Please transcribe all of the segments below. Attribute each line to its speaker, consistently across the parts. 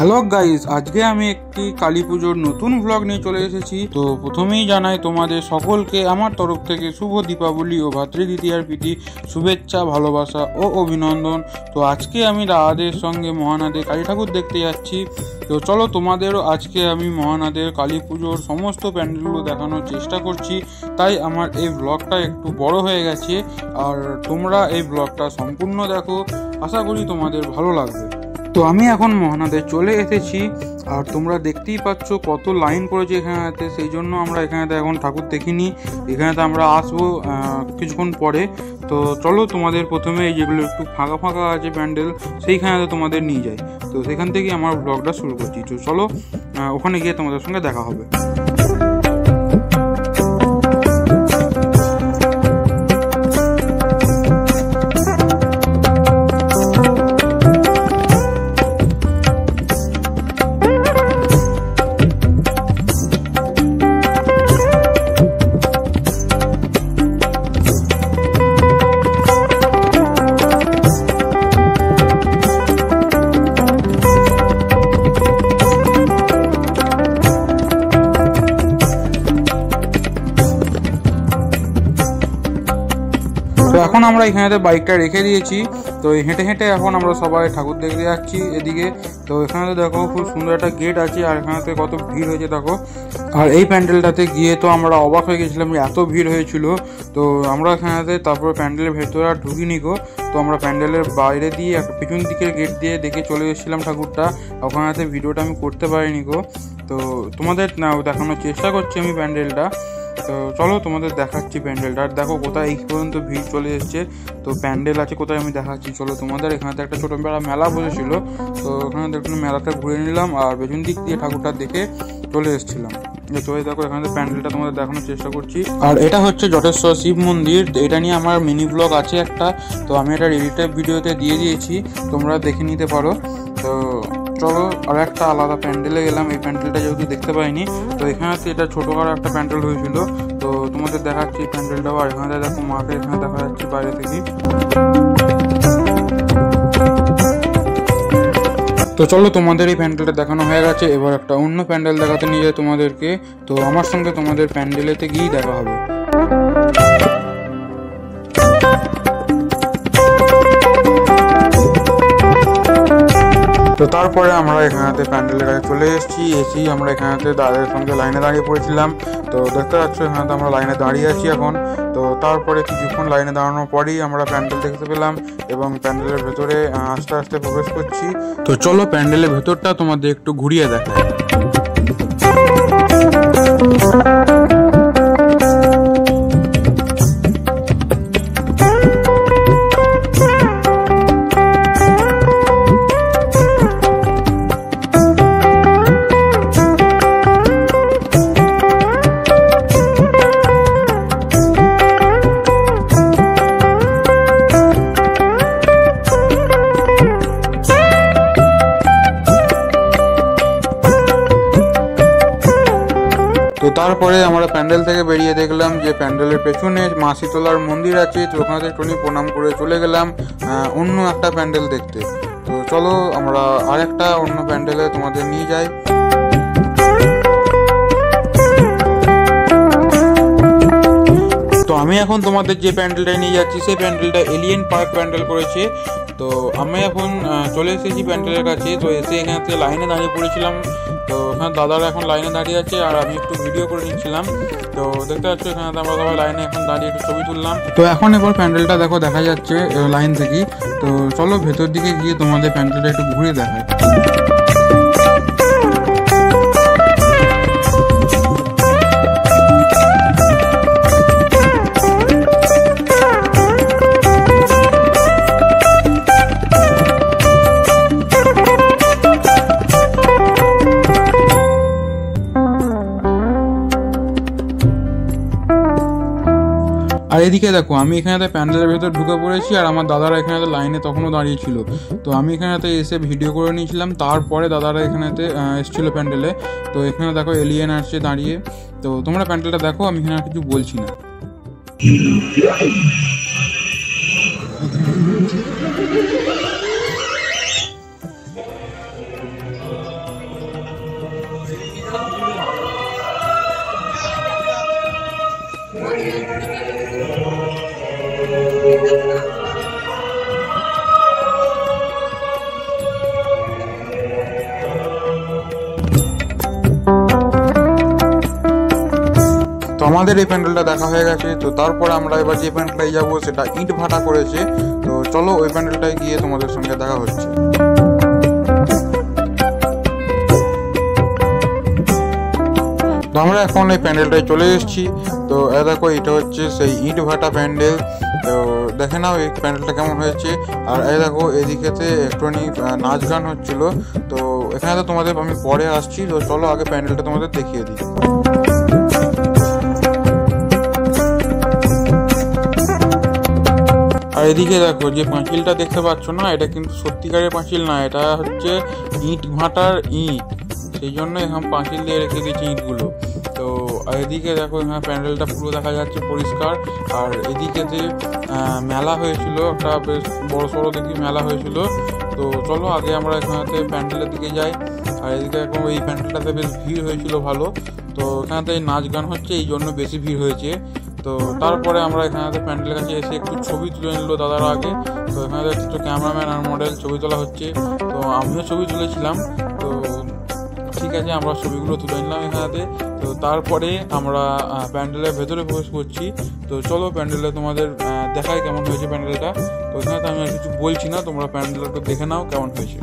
Speaker 1: Hello guys, আজকে আমি একটি কালী পুজোর নতুন ব্লগ নিয়ে চলে এসেছি। তো প্রথমেই জানাই তোমাদের সকলকে আমার তরফ থেকে শুভ দীপাবলি ও ভাতৃদ্বিতীয়ার প্রীতি শুভেচ্ছা, ভালোবাসা ও অভিনন্দন। তো আজকে আমি দাদাদের সঙ্গে মহানাদের কালী ঠাকুর দেখতে যাচ্ছি। তো চলো তোমাদেরও আজকে আমি মহানাদের কালী পুজোর সমস্ত প্যান্ডেলগুলো দেখানোর চেষ্টা করছি। তাই আমার এই ব্লগটা একটু বড় হয়ে গেছে, আর তোমরা এই ব্লগটা সম্পূর্ণ দেখো, আশা করি তোমাদের ভালো লাগবে। তো আমি এখন মহানাদে চলে এসেছি, আর তোমরা দেখতেই পাচ্ছ কত লাইন পড়েছে এখানেতে। সেই জন্য আমরা এখানেতে এখন ঠাকুর দেখিনি, এখানেতে আমরা আসবো কিছুক্ষণ পরে। তো চলো তোমাদের প্রথমে এই যেগুলো একটু ফাঁকা ফাঁকা আছে প্যান্ডেল, সেইখানেতে তোমাদের নিয়ে যাই। তো সেখান থেকেই আমার ব্লগটা শুরু করছি। তো চলো ওখানে গিয়ে তোমাদের সঙ্গে দেখা হবে। এখন আমরা এখানেতে বাইকটা রেখে দিয়েছি। তো হেঁটে হেঁটে এখন আমরা সবাই ঠাকুর দেখতে যাচ্ছি এদিকে। তো এখানেতে দেখো খুব সুন্দর একটা গেট আছে, আর এখানেতে কত ভিড় হয়েছে দেখো। আর এই প্যান্ডেলটাতে গিয়ে তো আমরা অবাক হয়ে গেছিলাম যে এত ভিড় হয়েছিল। তো আমরা এখানেতে তারপর প্যান্ডেলের ভেতরে আর ঢুকিনি গো। তো আমরা প্যান্ডেলের বাইরে দিয়ে একটা পিছন দিকের গেট দিয়ে দেখে চলে এসেছিলাম ঠাকুরটা। ওখানেতে ভিডিওটা আমি করতে পারিনি গো। তো তোমাদের দেখানোর চেষ্টা করছি আমি প্যান্ডেলটা। তো চলো তোমাদের দেখাচ্ছি প্যান্ডেলটা। আর দেখো কোথায় এই পর্যন্ত ভিড় চলে এসছে। তো প্যান্ডেল আছে কোথায় আমি দেখাচ্ছি চলো তোমাদের। এখানে একটা ছোটো মেলা বসেছিল, তো ওখানে একটু মেলাটা ঘুরে নিলাম, আর পেছন দিক দিয়ে ঠাকুরটা দেখে চলে এসেছিলাম। তো এই দেখো এখানে প্যান্ডেলটা তোমাদের দেখানোর চেষ্টা করছি। আর এটা হচ্ছে জটেশ্বর শিব মন্দির। এটা নিয়ে আমার মিনি ব্লগ আছে একটা, তো আমি এটা এডিটেড ভিডিওতে দিয়ে দিয়েছি, তোমরা দেখে নিতে পারো। তো চলো আর একটা আলাদা প্যান্ডেলে গেলাম। এই প্যান্ডেলটা যেহেতু দেখতে পাইনি, তো এখানে এটা ছোটোখাটো একটা প্যান্ডেল হয়েছিল। তো তোমাদের দেখাচ্ছি প্যান্ডেলটাও। আর এখানে দেখো মাকে এখানে দেখা যাচ্ছে বাইরে থেকে। তো চলো তোমাদের এই প্যান্ডেলটা দেখানো হয়ে গেছে, এবার একটা অন্য প্যান্ডেল দেখাতে নিয়ে যায় তোমাদেরকে। তো আমার সঙ্গে তোমাদের প্যান্ডেলেতে গিয়েই দেখা হবে। তো তারপরে আমরা এখানেতে প্যান্ডেলের কাছে চলে এসেছি আমরা এখানেতে দাদাদের সঙ্গে লাইনে দাঁড়িয়ে পড়েছিলাম। তো দেখতে পাচ্ছ এখানেতে আমরা লাইনে দাঁড়িয়ে আছি এখন। তো তারপরে কিছুক্ষণ লাইনে দাঁড়ানোর পরেই আমরা প্যান্ডেল দেখতে পেলাম, এবং প্যান্ডেলের ভেতরে আস্তে আস্তে প্রবেশ করছি। তো চলো প্যান্ডেলের ভেতরটা তোমাদের একটু ঘুরিয়ে দেখাই। তো তারপরে আমরা প্যান্ডেল থেকে বেরিয়ে দেখলাম যে প্যান্ডেলের পেছনে মা শীতলার মন্দির আছে। তো ওখানে একটুখানি প্রণাম করে চলে গেলাম অন্য একটা প্যান্ডেল দেখতে। তো চলো আমরা আরেকটা অন্য প্যান্ডেলে তোমাদের নিয়ে যাই। তো আমি এখন তোমাদের যে প্যান্ডেলটা নিয়ে যাচ্ছি সেই প্যান্ডেলটা এলিয়েন পার্ক প্যান্ডেল করেছে। তো আমি এখন চলে এসেছি প্যান্ডেলের কাছে। তো এসে এখানে থেকে লাইনে দাঁড়িয়ে পড়েছিলাম। তো এখানে দাদারা এখন লাইনে দাঁড়িয়ে আছে, আর আমি একটু ভিডিও করে নিচ্ছিলাম। তো দেখতে পাচ্ছ এখানে আমরা সবাই লাইনে এখন দাঁড়িয়ে একটু ছবি তুললাম। তো এখন এবার প্যান্ডেলটা দেখো দেখা যাচ্ছে লাইন থেকে। তো চলো ভেতর দিকে গিয়ে তোমাদের প্যান্ডেলটা একটু ঘুরে দেখাই। আর এদিকে দেখো আমি এখানেতে প্যান্ডেলের ভেতর ঢুকে পড়েছি, আর আমার দাদারা এখানেতে লাইনে তখনও দাঁড়িয়ে ছিল। তো আমি এখানেতে এসে ভিডিও করে নিয়েছিলাম। তারপরে দাদারা এখানেতে এসেছিল প্যান্ডেলে। তো এখানে দেখো এলিয়েন আসছে দাঁড়িয়ে। তো তোমরা প্যান্ডেলটা দেখো, আমি এখানে আর কিছু বলছি না। আমাদের এই প্যান্ডেলটা দেখা হয়ে গেছে। তো তারপরে আমরা এবার যে প্যান্ডেলটাই যাবো সেটা ইট ভাটা করেছে। তো চলো ওই প্যান্ডেলটায় গিয়ে তোমাদের সঙ্গে দেখা হচ্ছে। তো আমরা এখন এই প্যান্ডেলটায় চলে এসেছি। তো দেখো এটা হচ্ছে সেই ইট ভাটা প্যান্ডেল। তো দেখে নাও এই প্যান্ডেলটা কেমন হয়েছে। আর দেখো এদিকেতে একটুখানি নাচ গান হচ্ছিল। তো এখানে তো তোমাদের আমি পরে আসছি। তো চলো আগে প্যান্ডেলটা তোমাদের দেখিয়ে দিই। আর এদিকে দেখো যে পাঁচিলটা দেখতে পাচ্ছ না, এটা কিন্তু সত্যিকারের পাঁচিল না, এটা হচ্ছে ইট ভাটার ইট, সেই জন্য এখানে পাঁচিল দিয়ে রেখে দিয়েছি ইটগুলো। তো এদিকে দেখো এখানে প্যান্ডেলটা পুরো দেখা যাচ্ছে পরিষ্কার। আর এদিকেতে মেলা হয়েছিল, একটা বেশ বড় সড়ো দেখি মেলা হয়েছিল। তো চলো আগে আমরা এখানেতে প্যান্ডেলের দিকে যাই। আর এদিকে এখন এই প্যান্ডেলটাতে বেশ ভিড় হয়েছিল ভালো। তো এখানেতে নাচ গান হচ্ছে, এই জন্য বেশি ভিড় হয়েছে। তো তারপরে আমরা এখানে প্যান্ডেলের কাছে এসে একটু ছবি তুলে নিল দাদারা আগে। তো এখানে একটু ক্যামেরাম্যান আর মডেল ছবি তোলা হচ্ছে। তো আমিও ছবি তুলেছিলাম। তো ঠিক আছে, আমরা ছবিগুলো তুলে নিলাম এখানে। তো তারপরে আমরা প্যান্ডেলের ভেতরে প্রবেশ করছি। তো চলো প্যান্ডেলে তোমাদের দেখাই কেমন হয়েছে প্যান্ডেলটা। তো এখানে তো আমি আর কিছু বলছি না, তোমরা প্যান্ডেলটা দেখে নাও কেমন হয়েছে।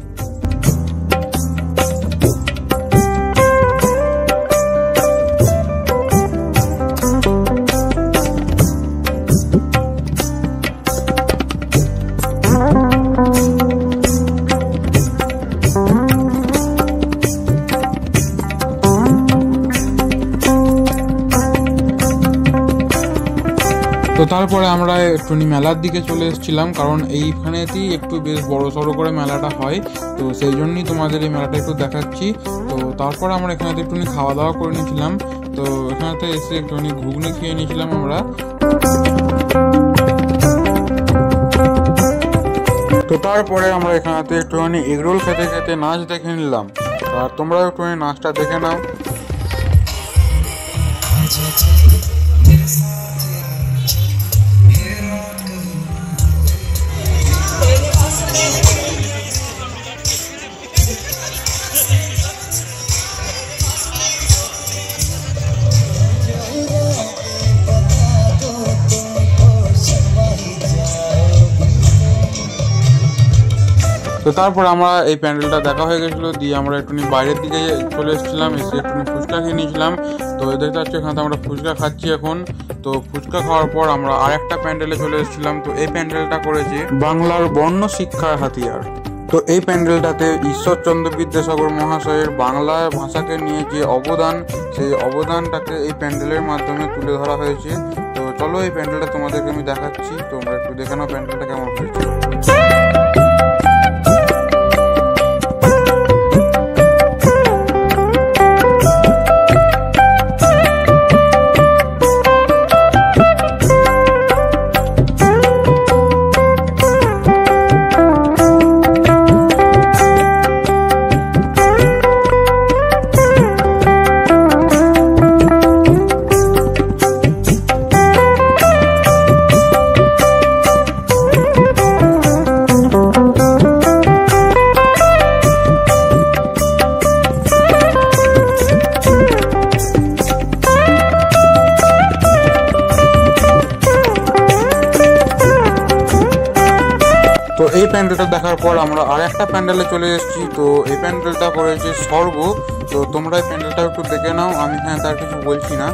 Speaker 1: তো তারপরে আমরা একটুখানি মেলার দিকে চলে এসেছিলাম, কারণ এইখানেতেই একটু বেশ বড় সড়ো করে মেলাটা হয়। তো সেই জন্যই তোমাদের এই মেলাটা একটু দেখাচ্ছি। তো তারপরে আমরা এখানেতে একটুখানি খাওয়া দাওয়া করে নিয়েছিলাম। তো এখানেতে এসে একটুখানি ঘুগনি খেয়ে নিয়েছিলাম আমরা। তো তারপরে আমরা এখানেতে একটুখানি এগরোল খেতে খেতে নাচ দেখে নিলাম। আর তোমরা একটুখানি নাচটা দেখে নাও। তো তারপর আমরা এই প্যান্ডেলটা দেখা হয়ে গেছিলো, দিয়ে আমরা একটুখানি বাইরের দিকে চলে এসেছিলাম। এসে একটুখানি ফুচকা খেয়ে নিয়েছিলাম। তো দেখতে পাচ্ছি এখানে আমরা ফুচকা খাচ্ছি এখন। তো ফুচকা খাওয়ার পর আমরা আরেকটা প্যান্ডেলে চলে এসেছিলাম। তো এই প্যান্ডেলটা করেছে বাংলার বর্ণ শিক্ষার হাতিয়ার। তো এই প্যান্ডেলটাতে ঈশ্বরচন্দ্র বিদ্যাসাগর মহাশয়ের বাংলা ভাষাকে নিয়ে যে অবদান, সেই অবদানটাকে এই প্যান্ডেলের মাধ্যমে তুলে ধরা হয়েছে। তো চলো এই প্যান্ডেলটা তোমাদেরকে আমি দেখাচ্ছি, তোমরা একটু দেখে নাও প্যান্ডেলটা কেমন হয়েছে। তো এই প্যান্ডেলটা দেখার পর আমরা আর একটা প্যান্ডেলে চলে এসেছি। তো এই প্যান্ডেলটা করেছে স্বর্গ। তো তোমরা এই প্যান্ডেলটা একটু দেখে নাও, আমি এখানে তার কিছু বলছি না।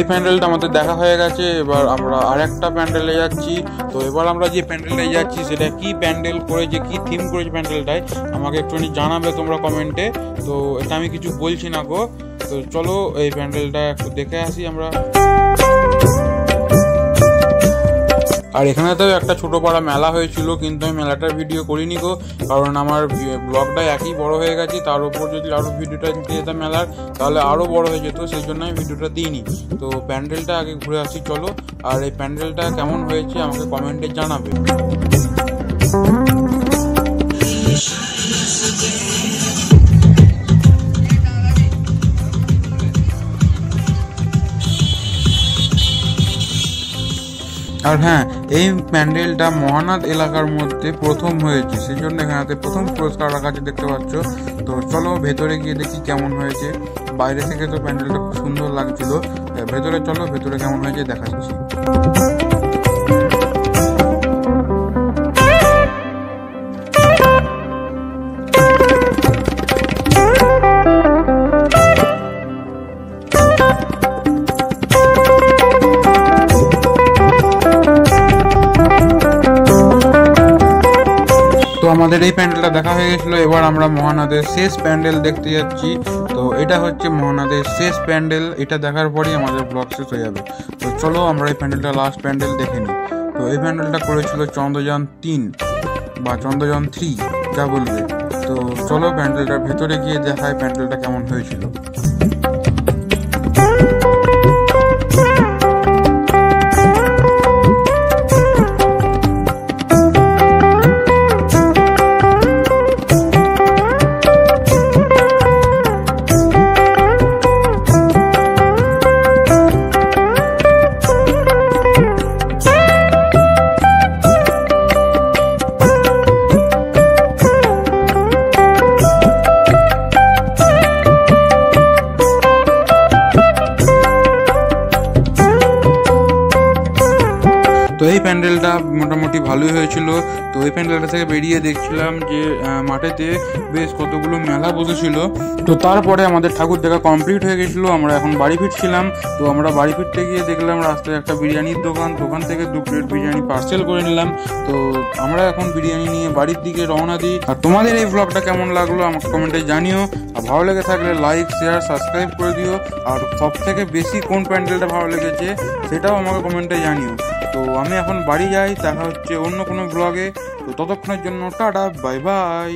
Speaker 1: এই প্যান্ডেলটা আমাদের দেখা হয়ে গেছে, এবার আমরা আরেকটা প্যান্ডেলে যাচ্ছি। তো এবার আমরা যে প্যান্ডেলটায় যাচ্ছি সেটা কি প্যান্ডেল করেছে, কি থিম করেছে প্যান্ডেলটায় আমাকে একটুখানি জানাবে তোমরা কমেন্টে। তো এটা আমি কিছু বলছি না গো। তো চলো এই প্যান্ডেলটা একটু দেখে আসি আমরা। আর এখানে তো একটা ছোটো পাড়া মেলা হয়েছিল, কিন্তু আমি মেলাটার ভিডিও করিনি গো, কারণ আমার ব্লগটা একই বড় হয়ে গেছে। তার উপর যদি আরও ভিডিওটা দিতে যেতাম মেলার, তাহলে আরও বড় হয়ে যেত, সেই জন্য আমি ভিডিওটা দিইনি। তো প্যান্ডেলটা আগে ঘুরে আসি চলো। আর এই প্যান্ডেলটা কেমন হয়েছে আমাকে কমেন্টে জানাবে। আর হ্যাঁ, এই প্যান্ডেলটা মহানাদ এলাকার মধ্যে প্রথম হয়েছে, সেই জন্য এখানে প্রথম পুরস্কার রাখা আছে দেখতে পাচ্ছ। তো চলো ভেতরে গিয়ে দেখি কেমন হয়েছে। বাইরে থেকে তো প্যান্ডেলটা খুব সুন্দর লাগছিল, ভেতরে চলো, ভেতরে কেমন হয়েছে দেখাচ্ছি। তো আমাদের এই প্যান্ডেলটা দেখা হয়ে গেছিলো, এবার আমরা মহানাদের শেষ প্যান্ডেল দেখতে যাচ্ছি। তো এটা হচ্ছে মহানাদের শেষ প্যান্ডেল, এটা দেখার পরই আমাদের ব্লগ শেষ হয়ে যাবে। তো চলো আমরা এই প্যান্ডেলটা লাস্ট প্যান্ডেল দেখে নিই। তো এই প্যান্ডেলটা করেছিল চন্দ্রযান 3 বা চন্দ্রযান 3 যা বলবে। তো চলো প্যান্ডেলটার ভেতরে গিয়ে দেখায় প্যান্ডেলটা কেমন হয়েছিল। তো এই প্যান্ডেলটা মোটামুটি ভালোই হয়েছিল। তো এই প্যান্ডেলটা থেকে বেরিয়ে দেখছিলাম যে মাঠেতে বেশ কতগুলো মেলা বসেছিল। তো তারপরে আমাদের ঠাকুর দেখা কমপ্লিট হয়ে গেছিলো, আমরা এখন বাড়ি ফিরছিলাম। তো আমরা বাড়ি ফিরতে গিয়ে দেখলাম রাস্তায় একটা বিরিয়ানির দোকান থেকে 2 প্লেট বিরিয়ানি পার্সেল করে নিলাম। তো আমরা এখন বিরিয়ানি নিয়ে বাড়ির দিকে রওনা দিই। আর তোমাদের এই ব্লগটা কেমন লাগলো আমাকে কমেন্টে জানিও। আর ভালো লেগে থাকলে লাইক, শেয়ার, সাবস্ক্রাইব করে দিও। আর সব থেকে বেশি কোন প্যান্ডেলটা ভালো লেগেছে সেটাও আমাকে কমেন্টে জানিও। তো আমি এখন বাড়ি যাই, দেখা হচ্ছে অন্য কোনো ব্লগে। তো ততক্ষণের জন্য টাটা, বাই বাই।